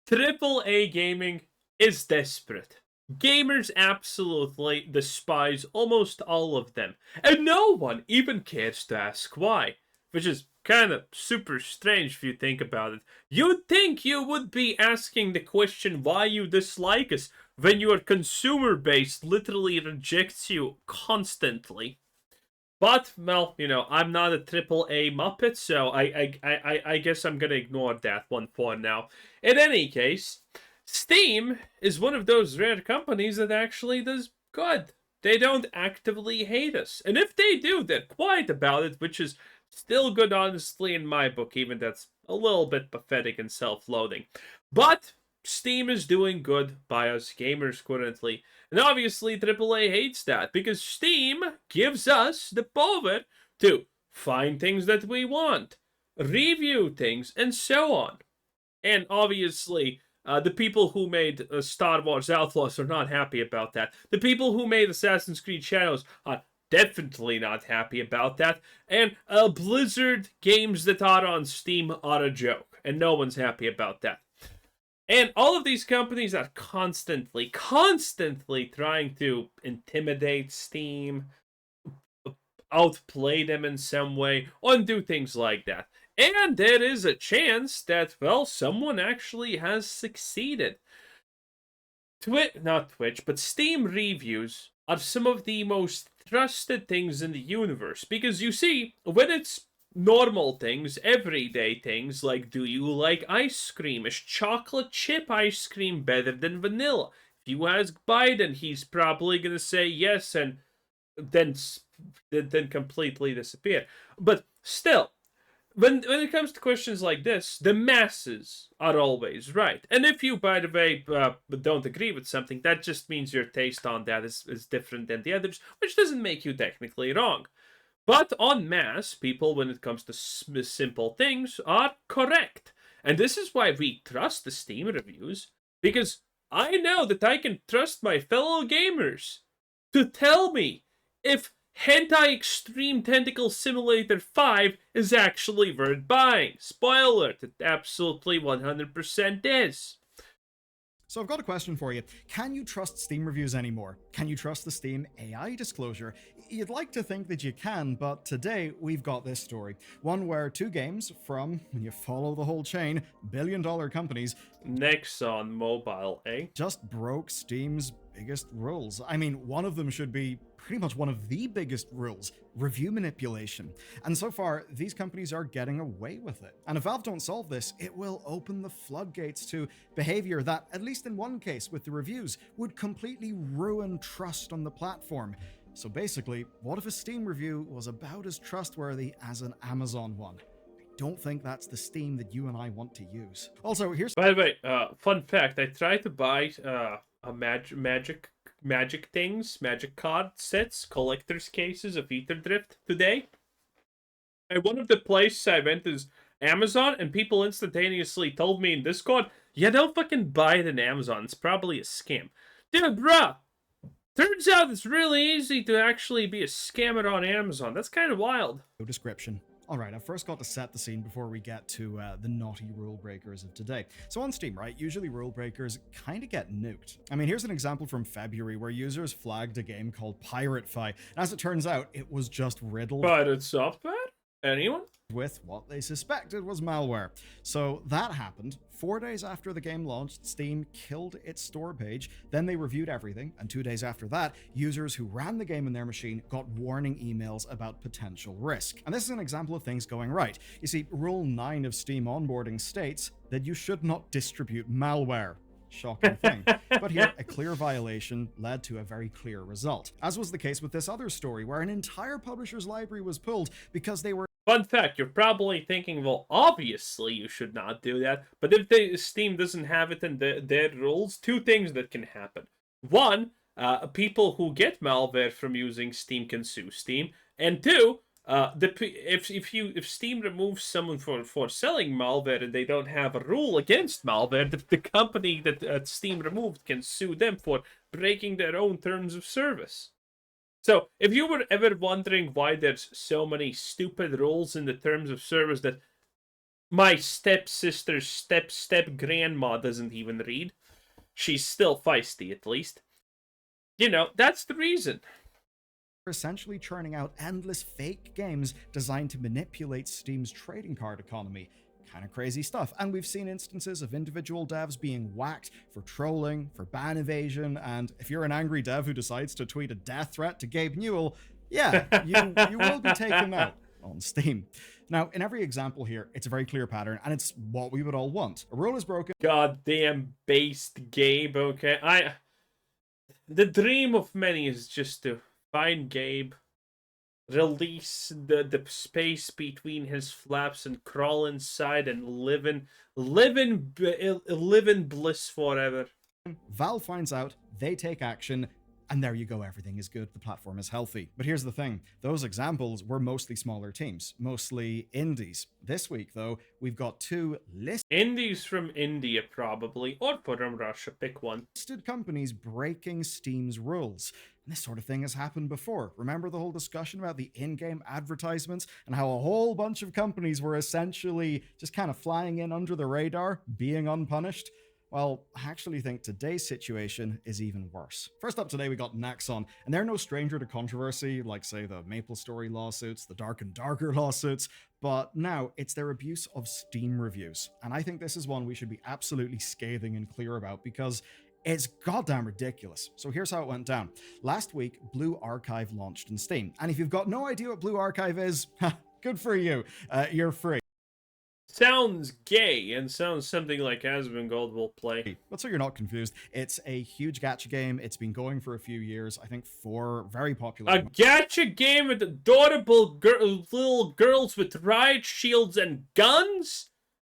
AAA gaming is desperate. Gamers absolutely despise almost all of them, and no one even cares to ask why, which is kind of super strange if you think about it. You'd think you would be asking the question why you dislike us when your consumer base literally rejects you constantly. But, well, I'm not a AAA Muppet, so I guess I'm gonna ignore that one for now. In any case, Steam is one of those rare companies that actually does good. They don't actively hate us. And if they do, they're quiet about it, which is still good, honestly, in my book, even that's a little bit pathetic and self-loathing. But Steam is doing good by us gamers currently. And obviously, AAA hates that because Steam gives us the power to find things that we want, review things, and so on. And obviously, the people who made Star Wars Outlaws are not happy about that. The people who made Assassin's Creed Shadows are definitely not happy about that. And Blizzard games that are on Steam are a joke, and no one's happy about that. And all of these companies are constantly trying to intimidate Steam, outplay them in some way, or do things like that. And there is a chance that, well, someone actually has succeeded. Not Twitch, but Steam reviews are some of the most trusted things in the universe. Because you see, when it's normal things, everyday things, like do you like ice cream? Is chocolate chip ice cream better than vanilla? If you ask Biden, he's probably gonna say yes and then completely disappear. But still, when it comes to questions like this, the masses are always right. And if you, by the way, don't agree with something, that just means your taste on that is different than the others, which doesn't make you technically wrong. But en masse, people, when it comes to simple things, are correct. And this is why we trust the Steam reviews, because I know that I can trust my fellow gamers to tell me if Hentai Extreme Tentacle Simulator 5 is actually worth buying. Spoiler, it absolutely 100% is. So I've got a question for you. Can you trust Steam reviews anymore? Can you trust the Steam AI disclosure? You'd like to think that you can, but today we've got this story. One where two games from, when you follow the whole chain, billion-dollar companies... Nexon Mobile, eh? ...just broke Steam's biggest rules. I mean, one of them should be pretty much one of the biggest rules, review manipulation. And so far, these companies are getting away with it. And if Valve don't solve this, it will open the floodgates to behavior that, at least in one case with the reviews, would completely ruin trust on the platform. So basically, what if a Steam review was about as trustworthy as an Amazon one? I don't think that's the Steam that you and I want to use. Also, here's... By the way, fun fact, I tried to buy a magic things, magic card sets, collector's cases of Ether Drift today. And one of the places I went is Amazon, and people instantaneously told me in Discord, yeah, don't fucking buy it in Amazon, it's probably a scam. Dude, bruh, turns out it's really easy to actually be a scammer on Amazon. That's kind of wild. Description. Alright, I've first got to set the scene before we get to the naughty rule breakers of today. So on Steam, right, usually rule breakers kind of get nuked. I mean, here's an example from February where users flagged a game called Pirate Fi. As it turns out, it was just riddled... Pirate software? Anyone? ...with what they suspected was malware. So that happened. 4 days after the game launched, Steam killed its store page, then they reviewed everything, and 2 days after that, users who ran the game in their machine got warning emails about potential risk. And this is an example of things going right. You see, Rule 9 of Steam onboarding states that you should not distribute malware. Shocking thing. But here, a clear violation led to a very clear result. As was the case with this other story, where an entire publisher's library was pulled because they were... Fun fact, you're probably thinking, well, obviously you should not do that. But if Steam doesn't have it in their rules, two things that can happen. One, people who get malware from using Steam can sue Steam. And two, if Steam removes someone for selling malware and they don't have a rule against malware, the company that Steam removed can sue them for breaking their own terms of service. So, if you were ever wondering why there's so many stupid rules in the terms of service that My stepsister's step-grandma doesn't even read. She's still feisty, at least. You know, that's the reason. Essentially churning out endless fake games designed to manipulate Steam's trading card economy. Kind of crazy stuff. And we've seen instances of individual devs being whacked for trolling, for ban evasion, and if you're an angry dev who decides to tweet a death threat to Gabe Newell, yeah, you will be taken out on Steam. Now, in every example here, it's a very clear pattern, and it's what we would all want. A rule is broken. Goddamn based Gabe, okay? The dream of many is just to find Gabe, release the space between his flaps and crawl inside and live in bliss forever. Valve finds out, they take action, and there you go, everything is good, the platform is healthy. But here's the thing, those examples were mostly smaller teams, mostly indies. This week, though, we've got two Indies from India, probably, or from Russia, pick one. listed companies breaking Steam's rules. And this sort of thing has happened before. Remember the whole discussion about the in-game advertisements and how a whole bunch of companies were essentially just kind of flying in under the radar, being unpunished? Well, I actually think today's situation is even worse. First up today, we got Nexon, and they're no stranger to controversy, like, say, the MapleStory lawsuits, the Dark and Darker lawsuits, but now it's their abuse of Steam reviews. And I think this is one we should be absolutely scathing and clear about, because it's goddamn ridiculous. So here's how it went down. Last week, Blue Archive launched in Steam, and if you've got no idea what Blue Archive is, good for you, you're free. Sounds gay and sounds something like Asmongold will play. But so you're not confused, it's a huge gacha game. It's been going for a few years. I think 4 very popular. A gacha game with adorable little girls with riot shields and guns?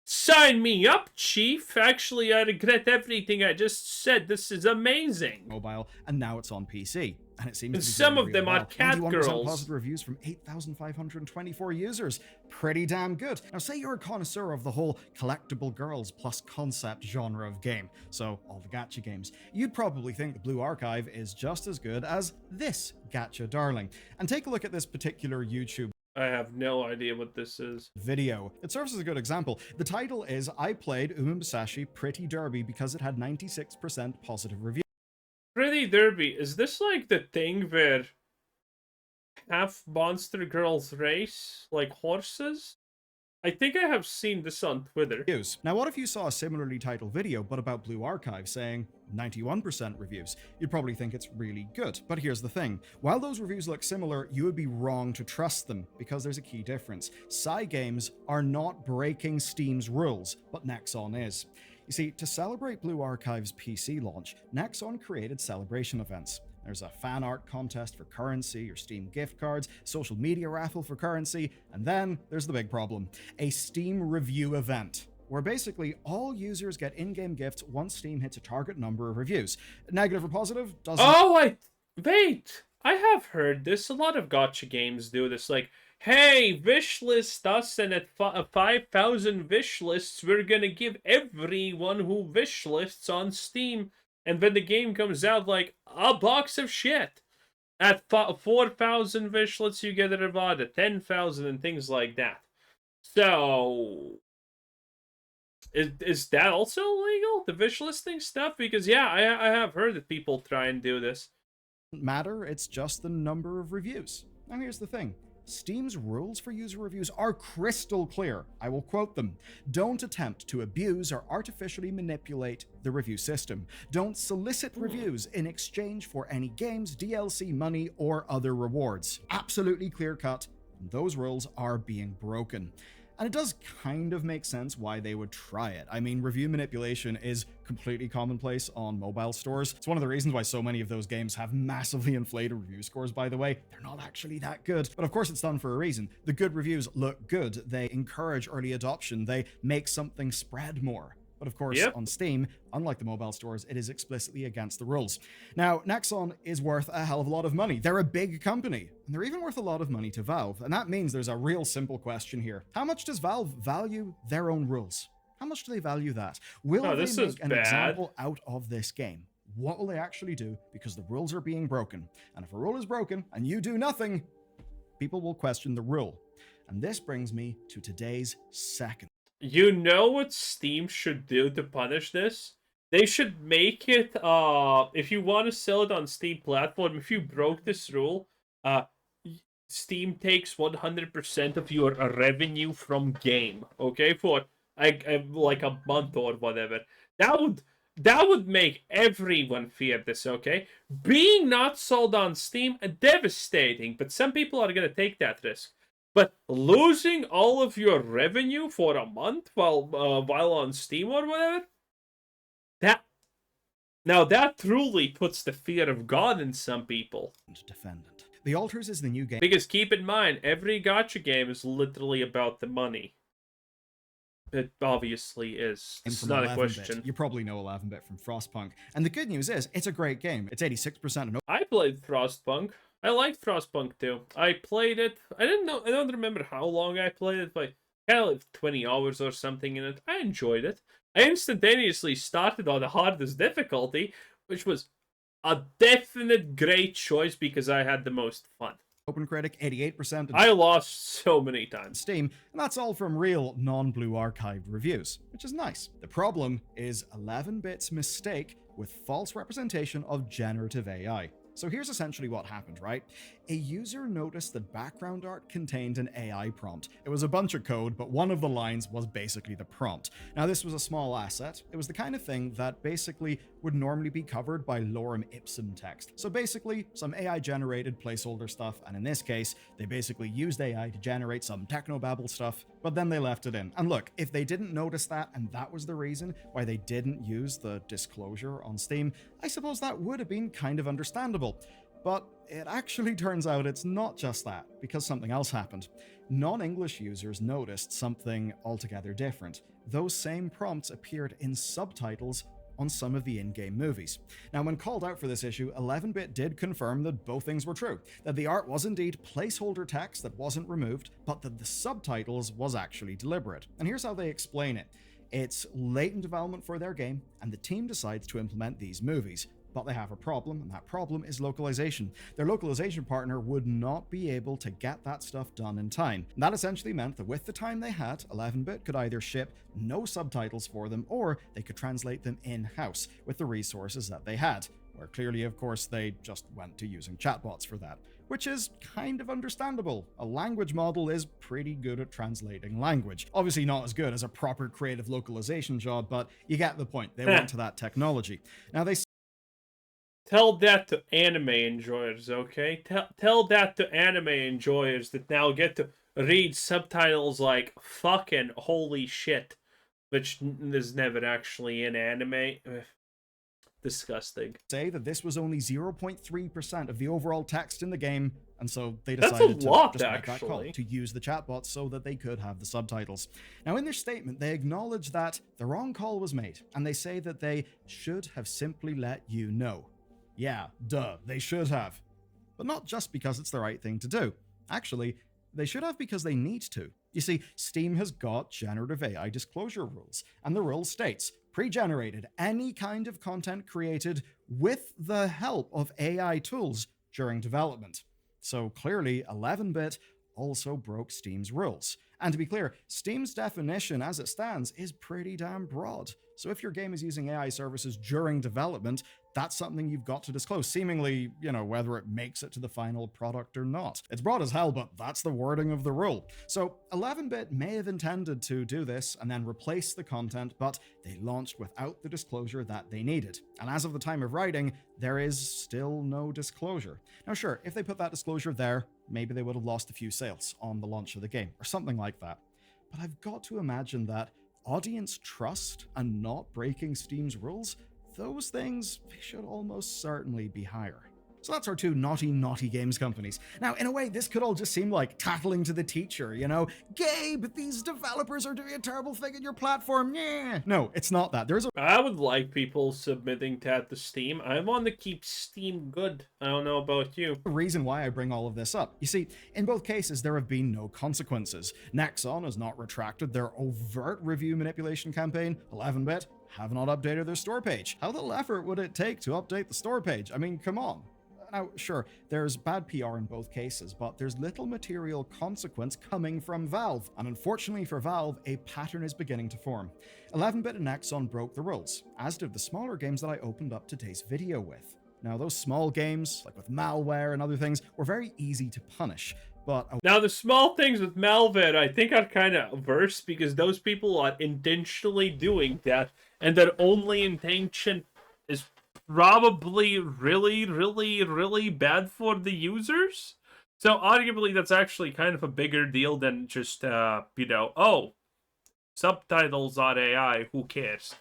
Sign me up, Chief. Actually, I regret everything I just said. This is amazing. Mobile, and now it's on PC. And it seems And to be some doing of them really are well. cat 91% girls. positive reviews from 8,524 users. Pretty damn good. Now, say you're a connoisseur of the whole collectible girls plus concept genre of game, so all the gacha games, you'd probably think the Blue Archive is just as good as this gacha darling. And take a look at this particular YouTube I have no idea what this is. video. It serves as a good example. The title is I played Musashi Pretty Derby because it had 96% positive reviews. Pretty Derby, is this like the thing where half monster girls race like horses? I think I have seen this on Twitter. Now, what if you saw a similarly titled video, but about Blue Archive saying 91% reviews? You'd probably think it's really good. But here's the thing. While those reviews look similar, you would be wrong to trust them, because there's a key difference. Cygames are not breaking Steam's rules, but Nexon is. You see, to celebrate Blue Archive's PC launch, Nexon created celebration events. There's a fan art contest for currency or Steam gift cards, social media raffle for currency, and then there's the big problem, a Steam review event, where basically all users get in-game gifts once Steam hits a target number of reviews. Negative or positive doesn't... Oh, wait! I have heard this. A lot of gacha games do this. Like, hey, wishlist us, and at 5,000 wishlists, we're gonna give everyone who wishlists on Steam. And when the game comes out, like, a box of shit. At 4,000 wishlets, you get a reward. At 10,000 and things like that. So, is that also illegal? The wishlisting stuff? Because, yeah, I have heard that people try and do this. Matter, it's just the number of reviews. Now here's the thing. Steam's rules for user reviews are crystal clear. I will quote them. Don't attempt to abuse or artificially manipulate the review system. Don't solicit reviews in exchange for any games, DLC, money, or other rewards. Absolutely clear cut. Those rules are being broken. And it does kind of make sense why they would try it. I mean, review manipulation is completely commonplace on mobile stores. It's one of the reasons why so many of those games have massively inflated review scores, by the way. They're not actually that good. But of course, it's done for a reason. The good reviews look good. They encourage early adoption. They make something spread more. But of course, on Steam, unlike the mobile stores, it is explicitly against the rules. Now, Nexon is worth a hell of a lot of money. They're a big company, and they're even worth a lot of money to Valve. And that means there's a real simple question here. How much does Valve value their own rules? How much do they value that? Will they make an example out of this game? What will they actually do? Because the rules are being broken. And if a rule is broken and you do nothing, people will question the rule. And this brings me to today's second. You know what Steam should do to punish this? They should make it if you want to sell it on Steam platform, if you broke this rule, uh Steam takes 100% of your revenue from game, okay? For like a month or whatever. That would that would make everyone fear this, okay? Being not sold on Steam, devastating, but some people are going to take that risk. But losing all of your revenue for a month while on Steam or whatever, that now that truly puts the fear of God in some people. Defendant. The Alters is the new game. Because keep in mind, every gacha game is literally about the money. It obviously is. It's not a question. You probably know 11-bit from Frostpunk. And the good news is, it's a great game. It's 86% I played Frostpunk. I liked Frostpunk too. I played it. I don't remember how long I played it, but kind of like 20 hours or something in it. I enjoyed it. I instantaneously started on the hardest difficulty, which was a definite great choice because I had the most fun. OpenCritic, 88%. I lost so many times. Steam, and that's all from real non-blue archived reviews, which is nice. The problem is 11-bit's mistake with false representation of generative AI. So here's essentially what happened, right? A user noticed that background art contained an AI prompt. It was a bunch of code, but one of the lines was basically the prompt. Now, this was a small asset. It was the kind of thing that basically would normally be covered by lorem ipsum text. So basically, some AI-generated placeholder stuff, and in this case, they basically used AI to generate some technobabble stuff, but then they left it in. And look, if they didn't notice that, and that was the reason why they didn't use the disclosure on Steam, I suppose that would have been kind of understandable. But it actually turns out it's not just that, because something else happened. Non-English users noticed something altogether different. Those same prompts appeared in subtitles on some of the in-game movies. Now, when called out for this issue, 11-bit did confirm that both things were true, that the art was indeed placeholder text that wasn't removed, but that the subtitles was actually deliberate. And here's how they explain it. It's late in development for their game, and the team decides to implement these movies. But they have a problem, and that problem is localization. Their localization partner would not be able to get that stuff done in time. And that essentially meant that with the time they had, 11-bit could either ship no subtitles for them, or they could translate them in-house with the resources that they had, where clearly, of course, they just went to using chatbots for that, which is kind of understandable. A language model is pretty good at translating language. Obviously not as good as a proper creative localization job, but you get the point. They went to that technology. Now, they Tell that to anime enjoyers, okay? Tell that to anime enjoyers that now get to read subtitles like fucking holy shit, which is never actually in anime. Ugh. Disgusting. Say that this was only 0.3% of the overall text in the game, and so they decided to just make that call to use the chatbots so that they could have the subtitles. Now, in their statement, they acknowledge that the wrong call was made, and they say that they should have simply let you know. Yeah, duh, they should have. But not just because it's the right thing to do. Actually, they should have because they need to. You see, Steam has got generative AI disclosure rules, and the rule states, pre-generated any kind of content created with the help of AI tools during development. So clearly, 11-bit also broke Steam's rules. And to be clear, Steam's definition as it stands is pretty damn broad. So if your game is using AI services during development, that's something you've got to disclose, seemingly, whether it makes it to the final product or not. It's broad as hell, but that's the wording of the rule. So 11-bit may have intended to do this and then replace the content, but they launched without the disclosure that they needed. And as of the time of writing, there is still no disclosure. Now sure, if they put that disclosure there, maybe they would have lost a few sales on the launch of the game, or something like that. But I've got to imagine that audience trust and not breaking Steam's rules, those things should almost certainly be higher. So that's our two naughty games companies. Now, in a way, this could all just seem like tattling to the teacher, Gabe, these developers are doing a terrible thing in your platform, yeah. No, it's not that. I would like people submitting that to Steam. I want to keep Steam good. I don't know about you. The reason why I bring all of this up. You see, in both cases, there have been no consequences. Nexon has not retracted their overt review manipulation campaign. 11-bit have not updated their store page. How little effort would it take to update the store page? I mean, come on. Now, sure, there's bad PR in both cases, but there's little material consequence coming from Valve. And unfortunately for Valve, a pattern is beginning to form. 11-bit and Nexon broke the rules, as did the smaller games that I opened up today's video with. Now, those small games, like with malware and other things, were very easy to punish, but Now, the small things with malware, I think, are kind of worse because those people are intentionally doing that, and their only intention is probably really, really, really bad for the users. So, arguably, that's actually kind of a bigger deal than just, oh, subtitles are AI, who cares?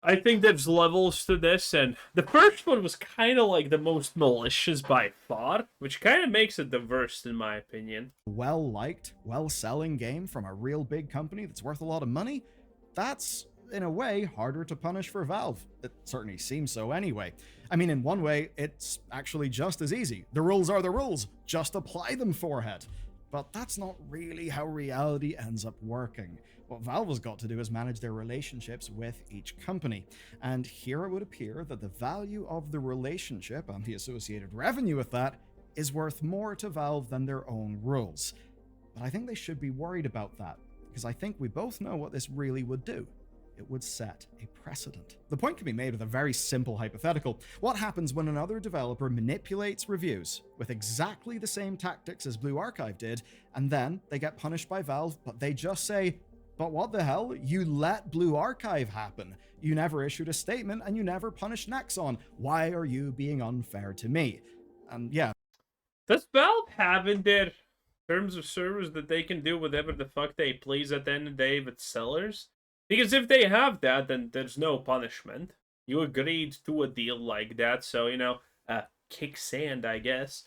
I think there's levels to this, and the first one was kind of like the most malicious by far, which kind of makes it the worst in my opinion. Well-liked, well-selling game from a real big company that's worth a lot of money, that's, in a way, harder to punish for Valve. It certainly seems so anyway. I mean, in one way, it's actually just as easy. The rules are the rules. Just apply them, forehead. But that's not really how reality ends up working. What Valve has got to do is manage their relationships with each company. And here it would appear that the value of the relationship and the associated revenue with that is worth more to Valve than their own rules. But I think they should be worried about that, because I think we both know what this really would do. It would set a precedent. The point can be made with a very simple hypothetical. What happens when another developer manipulates reviews with exactly the same tactics as Blue Archive did, and then they get punished by Valve, but they just say, but what the hell? You let Blue Archive happen. You never issued a statement and you never punished Nexon. Why are you being unfair to me? And yeah. Does Valve have in their terms of service that they can do whatever the fuck they please at the end of the day with sellers? Because if they have that, then there's no punishment. You agreed to a deal like that, so, kick sand, I guess.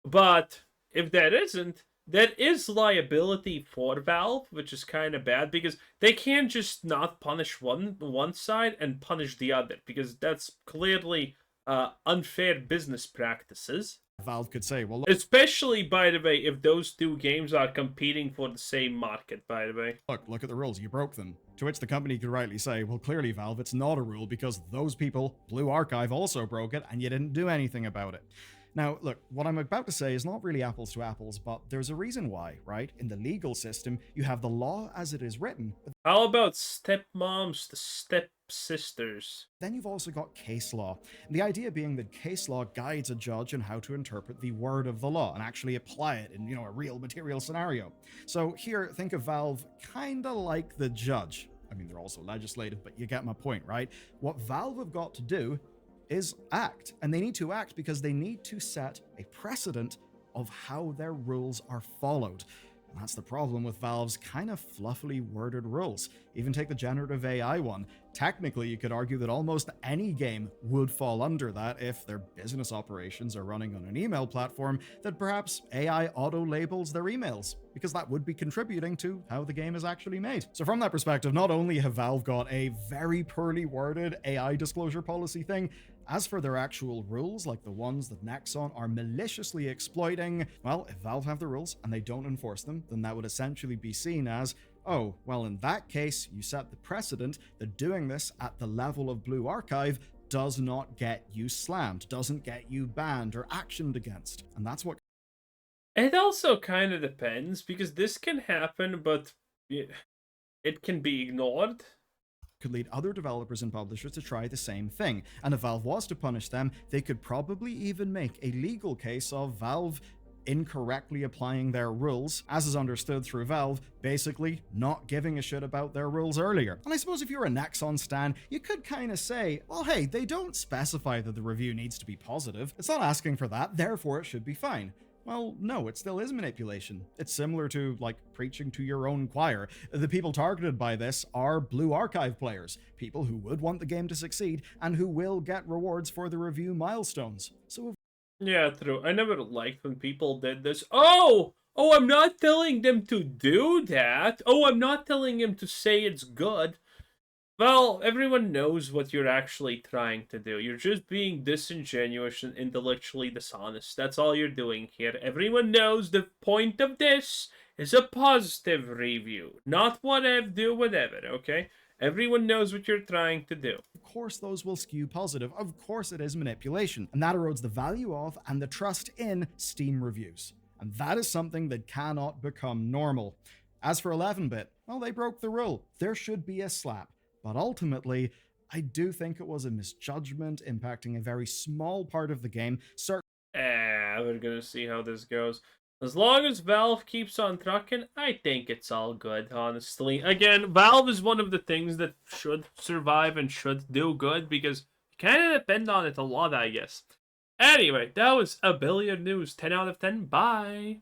But if that isn't, there is liability for Valve, which is kind of bad, because they can't just not punish one side and punish the other, because that's clearly unfair business practices. Valve could say, well, especially, by the way, if those two games are competing for the same market, by the way. Look at the rules, you broke them. To which the company could rightly say, well, clearly, Valve, it's not a rule because those people, Blue Archive, also broke it and you didn't do anything about it. Now, look, what I'm about to say is not really apples to apples, but there's a reason why, right? In the legal system, you have the law as it is written. How about stepmoms to stepsisters? Then you've also got case law. The idea being that case law guides a judge on how to interpret the word of the law and actually apply it in, a real material scenario. So here, think of Valve kinda like the judge. I mean, they're also legislative, but you get my point, right? What Valve have got to do is act, and they need to act because they need to set a precedent of how their rules are followed. And that's the problem with Valve's kind of fluffily worded rules. Even take the generative AI one. Technically, you could argue that almost any game would fall under that if their business operations are running on an email platform that perhaps AI auto-labels their emails, because that would be contributing to how the game is actually made. So from that perspective, not only have Valve got a very poorly worded AI disclosure policy thing, as for their actual rules, like the ones that Nexon are maliciously exploiting, well, if Valve have the rules and they don't enforce them, then that would essentially be seen as, oh, well, in that case, you set the precedent that doing this at the level of Blue Archive does not get you slammed, doesn't get you banned or actioned against. And that's what... It also kind of depends, because this can happen, but it can be ignored. Could lead other developers and publishers to try the same thing. And if Valve was to punish them, they could probably even make a legal case of Valve incorrectly applying their rules, as is understood through Valve, basically not giving a shit about their rules earlier. And I suppose if you're a Nexon stan, you could kind of say, well, hey, they don't specify that the review needs to be positive. It's not asking for that, therefore it should be fine. Well, no, it still is manipulation. It's similar to, like, preaching to your own choir. The people targeted by this are Blue Archive players, people who would want the game to succeed and who will get rewards for the review milestones. So yeah, true. I never liked when people did this. Oh, I'm not telling them to do that. Oh, I'm not telling them to say it's good. Well, everyone knows what you're actually trying to do. You're just being disingenuous and intellectually dishonest. That's all you're doing here. Everyone knows the point of this is a positive review, not whatever, do whatever, okay? Everyone knows what you're trying to do. Of course, those will skew positive. Of course, it is manipulation. And that erodes the value of and the trust in Steam reviews. And that is something that cannot become normal. As for 11-bit, well, they broke the rule. There should be a slap. But ultimately, I do think it was a misjudgment impacting a very small part of the game. We're gonna see how this goes. As long as Valve keeps on trucking, I think it's all good, honestly. Again, Valve is one of the things that should survive and should do good because you kind of depend on it a lot, I guess. Anyway, that was A Billion News. 10 out of 10. Bye.